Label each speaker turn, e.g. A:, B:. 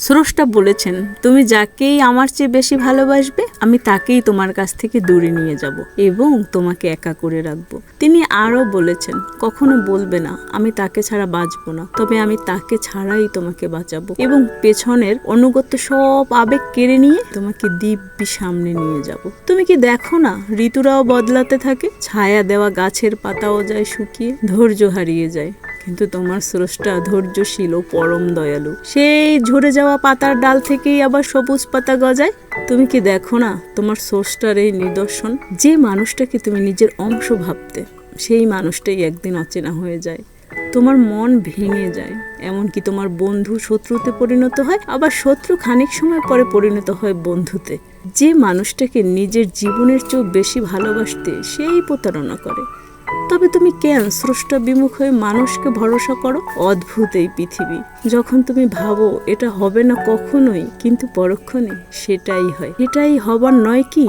A: স্রষ্টা বলেছেন, তুমি যাকেই আমার চেয়ে বেশি ভালোবাসবে আমি তাকেই তোমার কাছ থেকে দূরে নিয়ে যাব এবং তোমাকে একা করে রাখবো। তিনি আরো বলেছেন, কখনো বলবে না আমি তাকে ছাড়া বাঁচবো না, তবে আমি তাকে ছাড়াই তোমাকে বাঁচাবো এবং পেছনের অনুগত সব আবেগ কেড়ে নিয়ে তোমাকে দিব্যি সামনে নিয়ে যাব। তুমি কি দেখো না, ঋতুরাও বদলাতে থাকে, ছায়া দেওয়া গাছের পাতাও যায় শুকিয়ে, ধৈর্য হারিয়ে যায়, কিন্তু তোমার স্রষ্টা ধৈর্যশীল ও পরম দয়ালু। সেই ঝরে যাওয়া পাতার ডাল থেকেই আবার সবুজ পাতা গজায়। তুমি কি দেখো না, তোমার স্রষ্টার এই নিদর্শন, যে মানুষটাকে তুমি নিজের অংশ ভাবতে, সেই মানুষটাই একদিন অচেনা হয়ে যায়। তোমার মন ভেঙে যায়, এমনকি তোমার বন্ধু শত্রুতে পরিণত হয়, আবার শত্রু খানিক সময় পরে পরিণত হয় বন্ধুতে। যে মানুষটাকে নিজের জীবনের চেয়েও বেশি ভালোবাসতে, সেই প্রতারণা করে। তবে তুমি কেন স্রষ্টা বিমুখ হয়ে মানুষকে ভরসা করো? অদ্ভুত এই পৃথিবী, যখন তুমি ভাবো এটা হবে না কখনোই, কিন্তু পরক্ষণে সেটাই হয়। এটাই হবার নয় কি?